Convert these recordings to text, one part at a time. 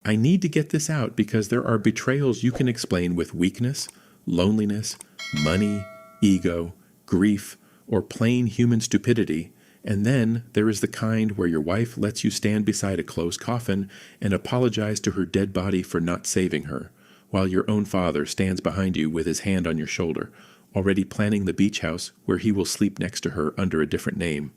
I need to get this out because there are betrayals you can explain with weakness, loneliness, money, ego, grief, or plain human stupidity, and then there is the kind where your wife lets you stand beside a closed coffin and apologize to her dead body for not saving her, while your own father stands behind you with his hand on your shoulder, already planning the beach house where he will sleep next to her under a different name.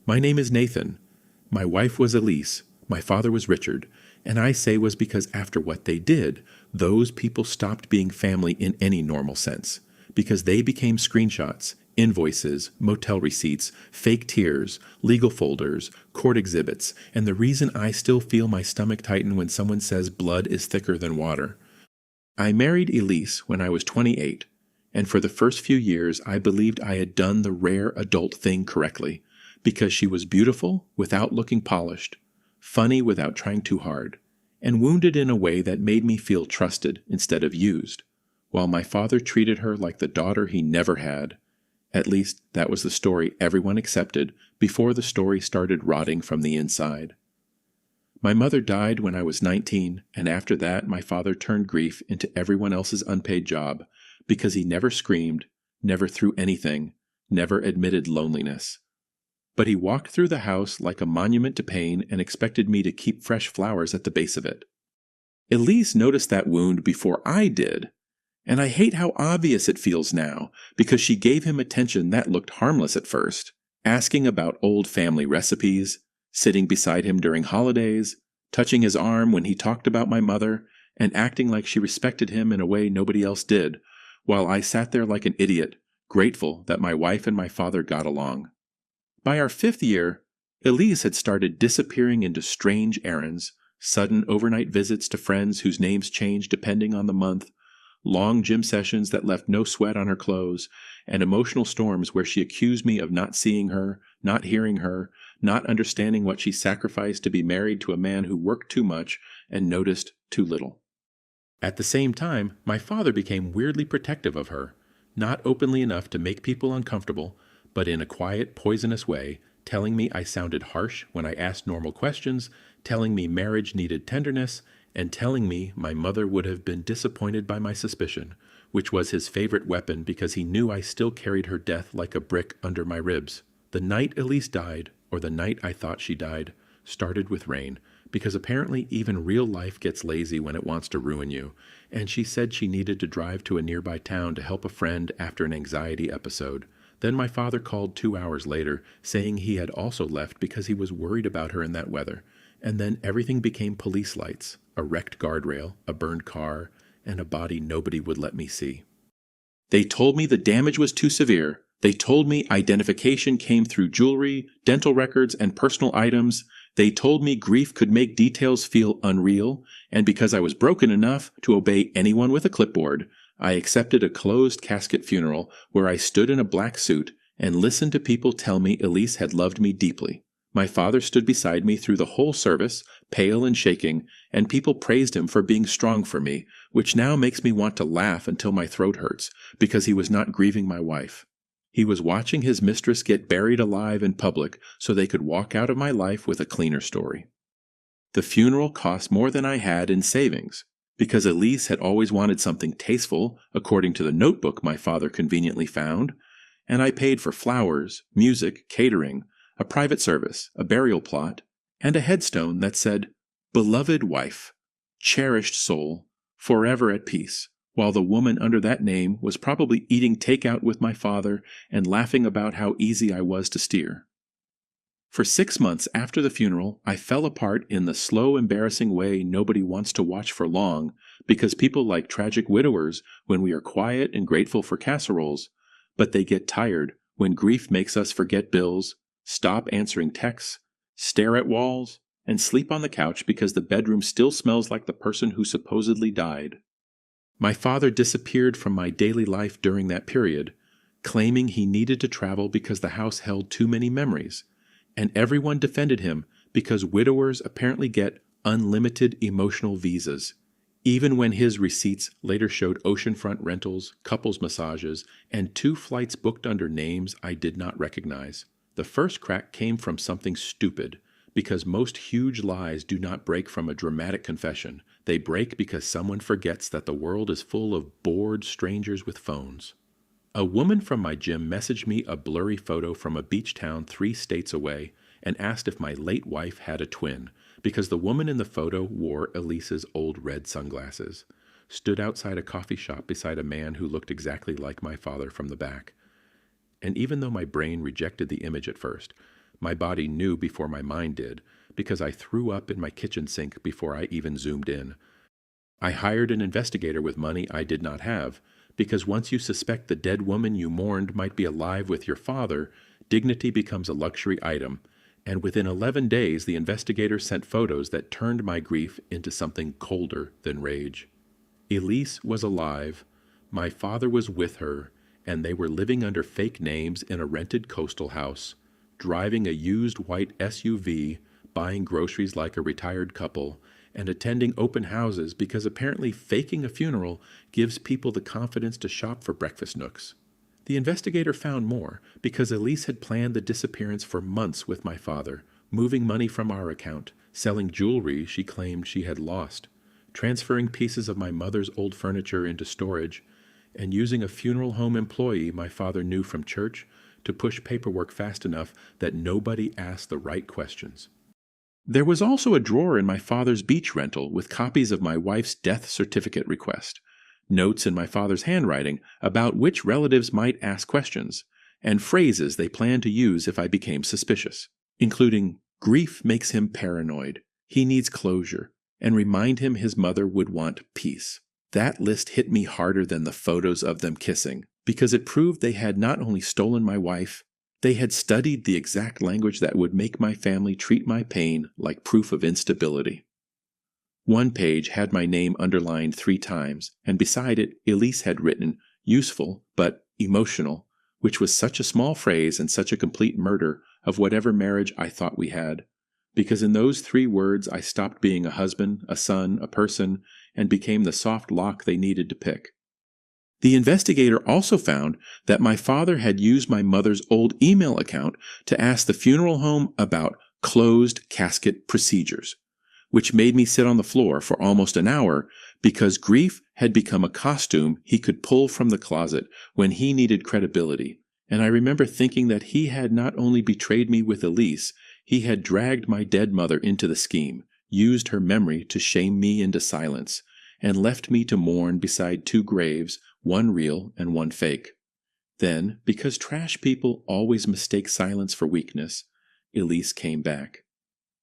My name is Nathan. My wife was Elise. My father was Richard. And I say was because after what they did, those people stopped being family in any normal sense, because they became screenshots, invoices, motel receipts, fake tears, legal folders, court exhibits, and the reason I still feel my stomach tighten when someone says blood is thicker than water. I married Elise when I was 28, and for the first few years I believed I had done the rare adult thing correctly, because she was beautiful without looking polished, funny without trying too hard, and wounded in a way that made me feel trusted instead of used, while my father treated her like the daughter he never had. At least that was the story everyone accepted before the story started rotting from the inside. My mother died when I was 19, and after that my father turned grief into everyone else's unpaid job, because he never screamed, never threw anything, never admitted loneliness. But he walked through the house like a monument to pain and expected me to keep fresh flowers at the base of it. Elise noticed that wound before I did, and I hate how obvious it feels now, because she gave him attention that looked harmless at first, asking about old family recipes, sitting beside him during holidays, touching his arm when he talked about my mother, and acting like she respected him in a way nobody else did, while I sat there like an idiot, grateful that my wife and my father got along. By our 5th year, Elise had started disappearing into strange errands, sudden overnight visits to friends whose names changed depending on the month, long gym sessions that left no sweat on her clothes, and emotional storms where she accused me of not seeing her, not hearing her, not understanding what she sacrificed to be married to a man who worked too much and noticed too little. At the same time, my father became weirdly protective of her, not openly enough to make people uncomfortable, but in a quiet, poisonous way, telling me I sounded harsh when I asked normal questions, telling me marriage needed tenderness, and telling me my mother would have been disappointed by my suspicion, which was his favorite weapon because he knew I still carried her death like a brick under my ribs. The night Elise died, or the night I thought she died, started with rain, because apparently even real life gets lazy when it wants to ruin you, and she said she needed to drive to a nearby town to help a friend after an anxiety episode. Then my father called 2 hours later, saying he had also left because he was worried about her in that weather, and then everything became police lights, a wrecked guardrail, a burned car, and a body nobody would let me see. They told me the damage was too severe. They told me identification came through jewelry, dental records, and personal items. They told me grief could make details feel unreal, and because I was broken enough to obey anyone with a clipboard, I accepted a closed casket funeral where I stood in a black suit and listened to people tell me Elise had loved me deeply. My father stood beside me through the whole service, pale and shaking, and people praised him for being strong for me, which now makes me want to laugh until my throat hurts, because he was not grieving my wife. He was watching his mistress get buried alive in public so they could walk out of my life with a cleaner story. The funeral cost more than I had in savings, because Elise had always wanted something tasteful, according to the notebook my father conveniently found, and I paid for flowers, music, catering, a private service, a burial plot, and a headstone that said, "Beloved wife, cherished soul, forever at peace," while the woman under that name was probably eating takeout with my father and laughing about how easy I was to steer. For 6 months after the funeral, I fell apart in the slow, embarrassing way nobody wants to watch for long, because people like tragic widowers when we are quiet and grateful for casseroles, but they get tired when grief makes us forget bills, stop answering texts, stare at walls, and sleep on the couch because the bedroom still smells like the person who supposedly died. My father disappeared from my daily life during that period, claiming he needed to travel because the house held too many memories, and everyone defended him because widowers apparently get unlimited emotional visas, even when his receipts later showed oceanfront rentals, couples massages, and 2 flights booked under names I did not recognize. The first crack came from something stupid, because most huge lies do not break from a dramatic confession. They break because someone forgets that the world is full of bored strangers with phones. A woman from my gym messaged me a blurry photo from a beach town 3 states away and asked if my late wife had a twin, because the woman in the photo wore Elise's old red sunglasses, stood outside a coffee shop beside a man who looked exactly like my father from the back. And even though my brain rejected the image at first, my body knew before my mind did, because I threw up in my kitchen sink before I even zoomed in. I hired an investigator with money I did not have, because once you suspect the dead woman you mourned might be alive with your father, dignity becomes a luxury item, and within 11 days the investigator sent photos that turned my grief into something colder than rage. Elise was alive, my father was with her, and they were living under fake names in a rented coastal house, driving a used white SUV, buying groceries like a retired couple, and attending open houses because apparently faking a funeral gives people the confidence to shop for breakfast nooks. The investigator found more because Elise had planned the disappearance for months with my father, moving money from our account, selling jewelry she claimed she had lost, transferring pieces of my mother's old furniture into storage, and using a funeral home employee my father knew from church to push paperwork fast enough that nobody asked the right questions. There was also a drawer in my father's beach rental with copies of my wife's death certificate request, notes in my father's handwriting about which relatives might ask questions, and phrases they planned to use if I became suspicious, including, "Grief makes him paranoid, he needs closure, and remind him his mother would want peace." That list hit me harder than the photos of them kissing, because it proved they had not only stolen my wife, they had studied the exact language that would make my family treat my pain like proof of instability. One page had my name underlined 3 times, and beside it Elise had written, "useful, but emotional," which was such a small phrase and such a complete murder of whatever marriage I thought we had, because in those 3 words I stopped being a husband, a son, a person, and became the soft lock they needed to pick. The investigator also found that my father had used my mother's old email account to ask the funeral home about closed casket procedures, which made me sit on the floor for almost an hour because grief had become a costume he could pull from the closet when he needed credibility. And I remember thinking that he had not only betrayed me with Elise, he had dragged my dead mother into the scheme, used her memory to shame me into silence, and left me to mourn beside 2 graves, one real and one fake. Then, because trash people always mistake silence for weakness, Elise came back.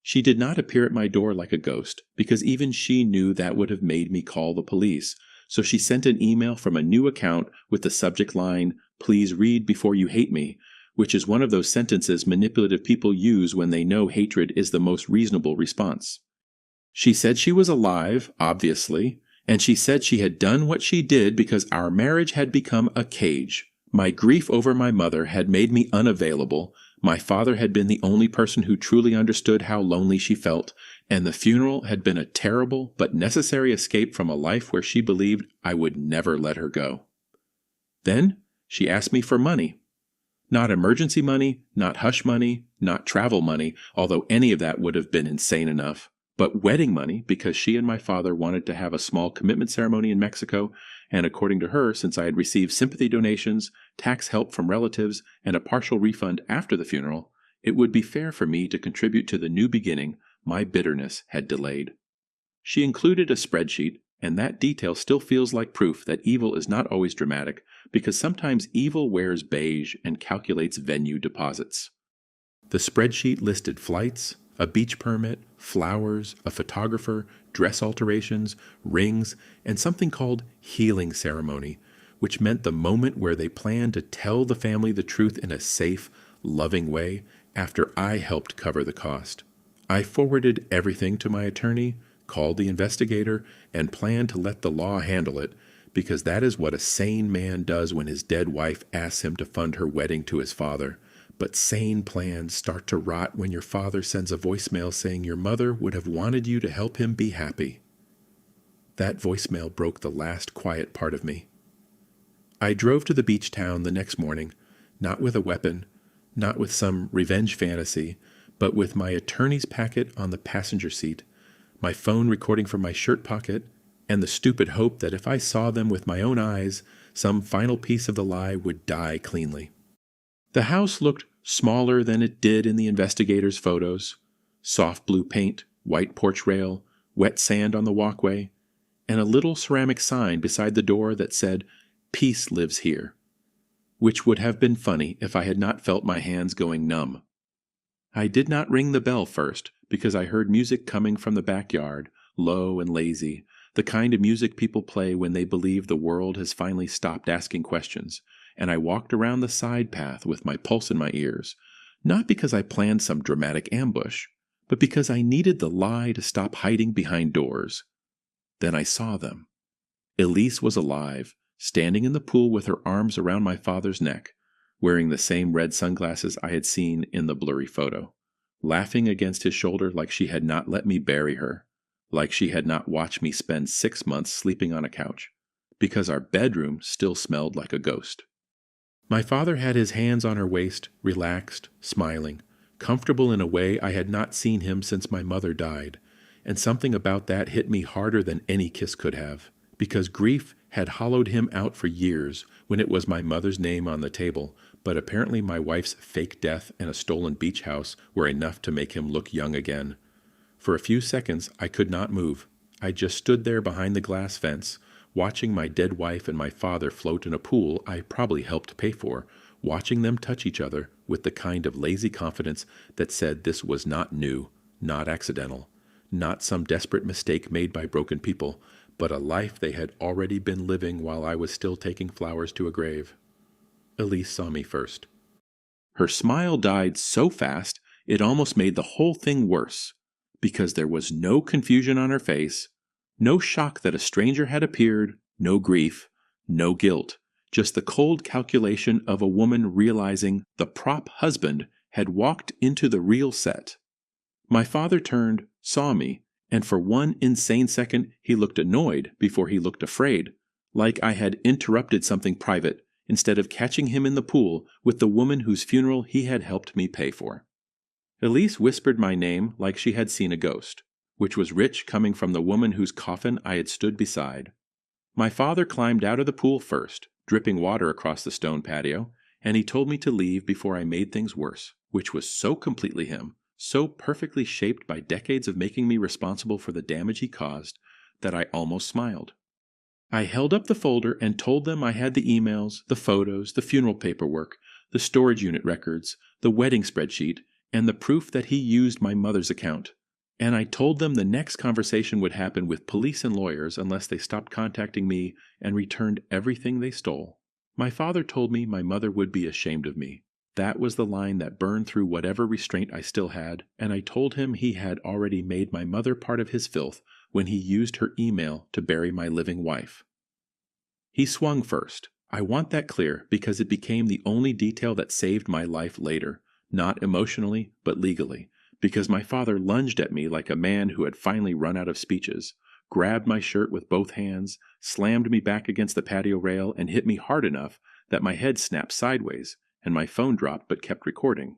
She did not appear at my door like a ghost, because even she knew that would have made me call the police, so she sent an email from a new account with the subject line, "Please read before you hate me," which is one of those sentences manipulative people use when they know hatred is the most reasonable response. She said she was alive, obviously, and she said she had done what she did because our marriage had become a cage. My grief over my mother had made me unavailable, my father had been the only person who truly understood how lonely she felt, and the funeral had been a terrible but necessary escape from a life where she believed I would never let her go. Then she asked me for money. Not emergency money, not hush money, not travel money, although any of that would have been insane enough, but wedding money because she and my father wanted to have a small commitment ceremony in Mexico, and according to her, since I had received sympathy donations, tax help from relatives, and a partial refund after the funeral, it would be fair for me to contribute to the new beginning my bitterness had delayed. She included a spreadsheet, and that detail still feels like proof that evil is not always dramatic, because sometimes evil wears beige and calculates venue deposits. The spreadsheet listed flights, a beach permit, flowers, a photographer, dress alterations, rings, and something called healing ceremony, which meant the moment where they planned to tell the family the truth in a safe, loving way after I helped cover the cost. I forwarded everything to my attorney, called the investigator, and planned to let the law handle it, because that is what a sane man does when his dead wife asks him to fund her wedding to his father. But sane plans start to rot when your father sends a voicemail saying your mother would have wanted you to help him be happy. That voicemail broke the last quiet part of me. I drove to the beach town the next morning, not with a weapon, not with some revenge fantasy, but with my attorney's packet on the passenger seat, my phone recording from my shirt pocket, and the stupid hope that if I saw them with my own eyes, some final piece of the lie would die cleanly. The house looked smaller than it did in the investigators' photos. Soft blue paint, white porch rail, wet sand on the walkway, and a little ceramic sign beside the door that said, "Peace lives here," which would have been funny if I had not felt my hands going numb. I did not ring the bell first because I heard music coming from the backyard, low and lazy, the kind of music people play when they believe the world has finally stopped asking questions, and I walked around the side path with my pulse in my ears, not because I planned some dramatic ambush, but because I needed the lie to stop hiding behind doors. Then I saw them. Elise was alive, standing in the pool with her arms around my father's neck, wearing the same red sunglasses I had seen in the blurry photo, laughing against his shoulder like she had not let me bury her, like she had not watched me spend 6 months sleeping on a couch, because our bedroom still smelled like a ghost. My father had his hands on her waist, relaxed, smiling, comfortable in a way I had not seen him since my mother died, and something about that hit me harder than any kiss could have, because grief had hollowed him out for years when it was my mother's name on the table, but apparently my wife's fake death and a stolen beach house were enough to make him look young again. For a few seconds I could not move. I just stood there behind the glass fence, watching my dead wife and my father float in a pool I probably helped pay for, watching them touch each other with the kind of lazy confidence that said this was not new, not accidental, not some desperate mistake made by broken people, but a life they had already been living while I was still taking flowers to a grave. Elise saw me first. Her smile died so fast it almost made the whole thing worse, because there was no confusion on her face, no shock that a stranger had appeared, no grief, no guilt, just the cold calculation of a woman realizing the prop husband had walked into the real set. My father turned, saw me, and for one insane second he looked annoyed before he looked afraid, like I had interrupted something private instead of catching him in the pool with the woman whose funeral he had helped me pay for. Elise whispered my name like she had seen a ghost, which was rich coming from the woman whose coffin I had stood beside. My father climbed out of the pool first, dripping water across the stone patio, and he told me to leave before I made things worse, which was so completely him, so perfectly shaped by decades of making me responsible for the damage he caused, that I almost smiled. I held up the folder and told them I had the emails, the photos, the funeral paperwork, the storage unit records, the wedding spreadsheet, and the proof that he used my mother's account. And I told them the next conversation would happen with police and lawyers unless they stopped contacting me and returned everything they stole. My father told me my mother would be ashamed of me. That was the line that burned through whatever restraint I still had, and I told him he had already made my mother part of his filth when he used her email to bury my living wife. He swung first. I want that clear because it became the only detail that saved my life later, not emotionally, but legally, because my father lunged at me like a man who had finally run out of speeches, grabbed my shirt with both hands, slammed me back against the patio rail, and hit me hard enough that my head snapped sideways, and my phone dropped but kept recording.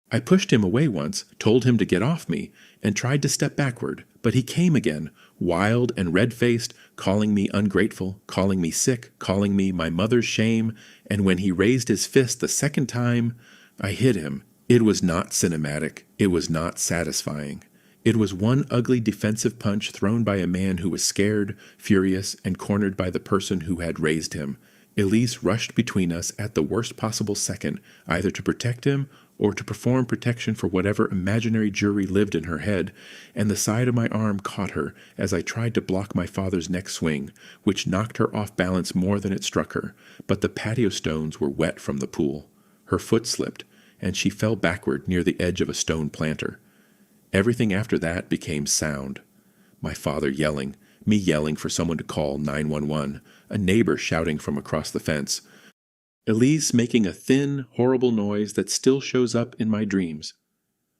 I pushed him away once, told him to get off me, and tried to step backward, but he came again, wild and red-faced, calling me ungrateful, calling me sick, calling me my mother's shame, and when he raised his fist the second time, I hit him. It was not cinematic. It was not satisfying. It was one ugly defensive punch thrown by a man who was scared, furious, and cornered by the person who had raised him. Elise rushed between us at the worst possible second, either to protect him or to perform protection for whatever imaginary jury lived in her head, and the side of my arm caught her as I tried to block my father's next swing, which knocked her off balance more than it struck her, but the patio stones were wet from the pool. Her foot slipped, and she fell backward near the edge of a stone planter. Everything after that became sound. My father yelling, me yelling for someone to call 911, a neighbor shouting from across the fence, Elise making a thin, horrible noise that still shows up in my dreams.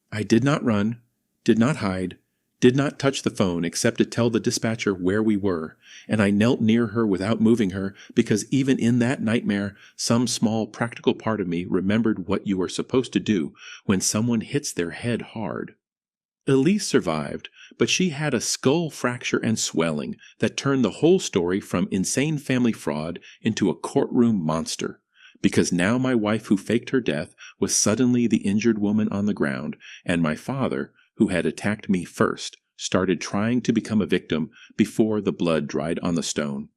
I did not run, did not hide, did not touch the phone except to tell the dispatcher where we were, and I knelt near her without moving her because even in that nightmare, some small practical part of me remembered what you are supposed to do when someone hits their head hard. Elise survived, but she had a skull fracture and swelling that turned the whole story from insane family fraud into a courtroom monster. Because now my wife who faked her death was suddenly the injured woman on the ground, and my father, who had attacked me first, started trying to become a victim before the blood dried on the stone.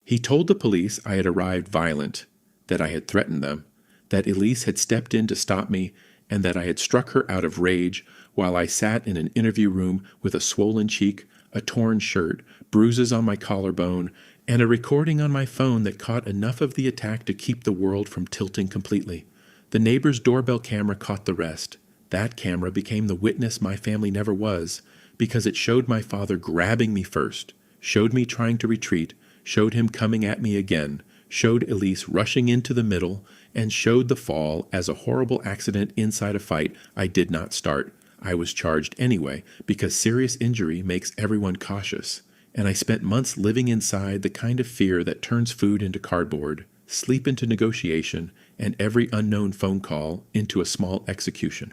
He told the police I had arrived violent, that I had threatened them, that Elise had stepped in to stop me, and that I had struck her out of rage while I sat in an interview room with a swollen cheek, a torn shirt, bruises on my collarbone, and a recording on my phone that caught enough of the attack to keep the world from tilting completely. The neighbor's doorbell camera caught the rest. That camera became the witness my family never was, because it showed my father grabbing me first, showed me trying to retreat, showed him coming at me again, showed Elise rushing into the middle, and showed the fall as a horrible accident inside a fight I did not start. I was charged anyway, because serious injury makes everyone cautious, and I spent months living inside the kind of fear that turns food into cardboard, sleep into negotiation, and every unknown phone call into a small execution.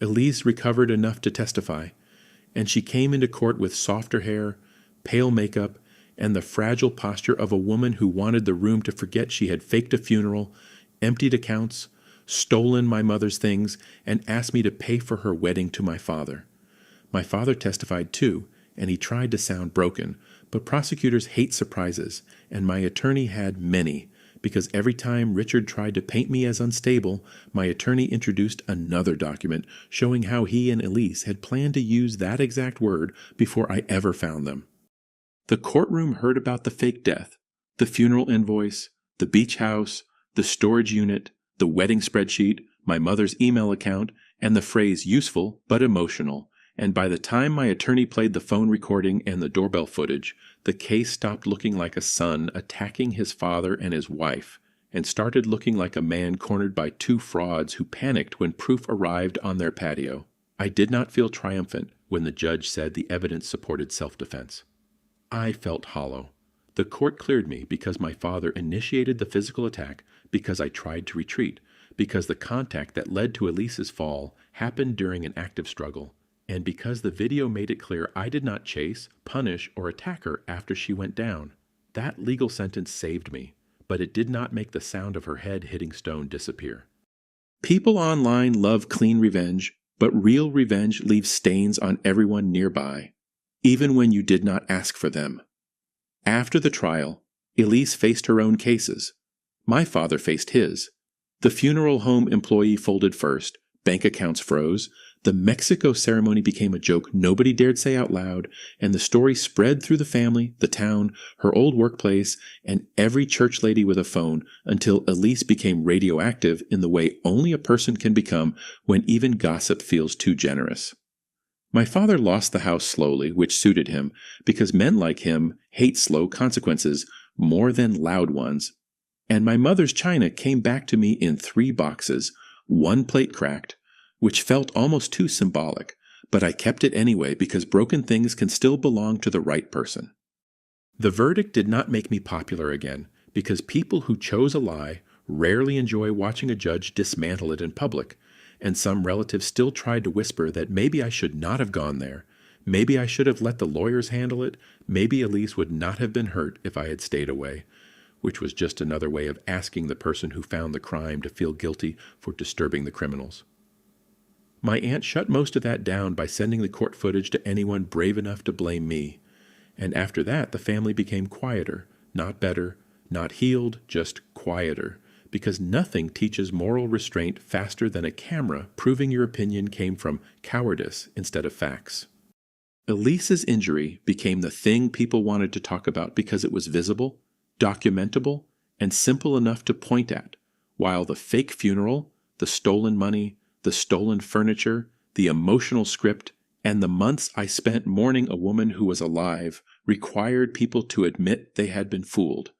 Elise recovered enough to testify, and she came into court with softer hair, pale makeup, and the fragile posture of a woman who wanted the room to forget she had faked a funeral, emptied accounts, stolen my mother's things, and asked me to pay for her wedding to my father. My father testified too, and he tried to sound broken, but prosecutors hate surprises, and my attorney had many, because every time Richard tried to paint me as unstable, my attorney introduced another document showing how he and Elise had planned to use that exact word before I ever found them. The courtroom heard about the fake death, the funeral invoice, the beach house, the storage unit, the wedding spreadsheet, my mother's email account, and the phrase useful but emotional, and by the time my attorney played the phone recording and the doorbell footage, the case stopped looking like a son attacking his father and his wife, and started looking like a man cornered by two frauds who panicked when proof arrived on their patio. I did not feel triumphant when the judge said the evidence supported self-defense. I felt hollow. The court cleared me because my father initiated the physical attack, because I tried to retreat, because the contact that led to Elise's fall happened during an active struggle, and because the video made it clear I did not chase, punish, or attack her after she went down. That legal sentence saved me, but it did not make the sound of her head hitting stone disappear. People online love clean revenge, but real revenge leaves stains on everyone nearby, even when you did not ask for them. After the trial, Elise faced her own cases. My father faced his. The funeral home employee folded first, bank accounts froze, the Mexico ceremony became a joke nobody dared say out loud, and the story spread through the family, the town, her old workplace, and every church lady with a phone until Elise became radioactive in the way only a person can become when even gossip feels too generous. My father lost the house slowly, which suited him, because men like him hate slow consequences more than loud ones. And my mother's china came back to me in 3 boxes, 1 plate cracked, which felt almost too symbolic, but I kept it anyway because broken things can still belong to the right person. The verdict did not make me popular again, because people who chose a lie rarely enjoy watching a judge dismantle it in public, and some relatives still tried to whisper that maybe I should not have gone there, maybe I should have let the lawyers handle it, maybe Elise would not have been hurt if I had stayed away, which was just another way of asking the person who found the crime to feel guilty for disturbing the criminals. My aunt shut most of that down by sending the court footage to anyone brave enough to blame me, and after that the family became quieter, not better, not healed, just quieter, because nothing teaches moral restraint faster than a camera proving your opinion came from cowardice instead of facts. Elise's injury became the thing people wanted to talk about because it was visible, documentable, and simple enough to point at, while the fake funeral, the stolen money, the stolen furniture, the emotional script, and the months I spent mourning a woman who was alive required people to admit they had been fooled.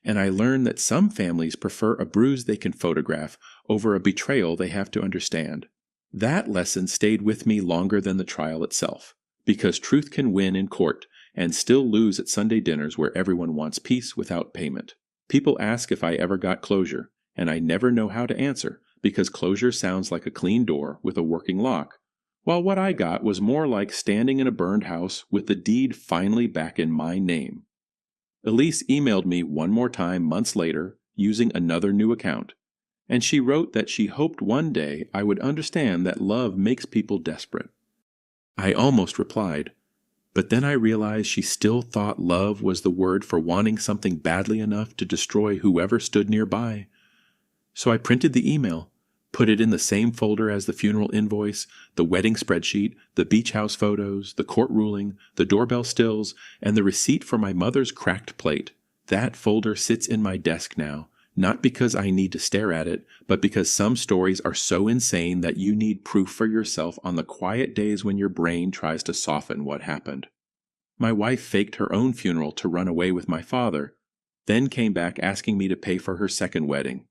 And I learned that some families prefer a bruise they can photograph over a betrayal they have to understand. That lesson stayed with me longer than the trial itself, Because truth can win in court and still lose at Sunday dinners where everyone wants peace without payment. People ask if I ever got closure, and I never know how to answer because closure sounds like a clean door with a working lock, while what I got was more like standing in a burned house with the deed finally back in my name. Elise emailed me one more time months later using another new account, and she wrote that she hoped one day I would understand that love makes people desperate. I almost replied, but then I realized she still thought love was the word for wanting something badly enough to destroy whoever stood nearby. So I printed the email, put it in the same folder as the funeral invoice, the wedding spreadsheet, the beach house photos, the court ruling, the doorbell stills, and the receipt for my mother's cracked plate. That folder sits in my desk now, not because I need to stare at it, but because some stories are so insane that you need proof for yourself on the quiet days when your brain tries to soften what happened. My wife faked her own funeral to run away with my father, then came back asking me to pay for her second wedding.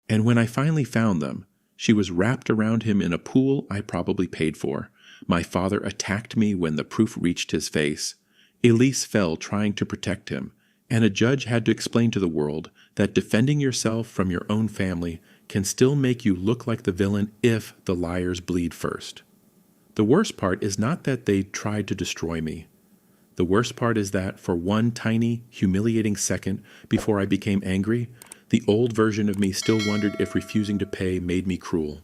And when I finally found them, she was wrapped around him in a pool I probably paid for. My father attacked me when the proof reached his face. Elise fell trying to protect him, and a judge had to explain to the world that defending yourself from your own family can still make you look like the villain if the liars bleed first. The worst part is not that they tried to destroy me. The worst part is that for one tiny, humiliating second before I became angry, the old version of me still wondered if refusing to pay made me cruel.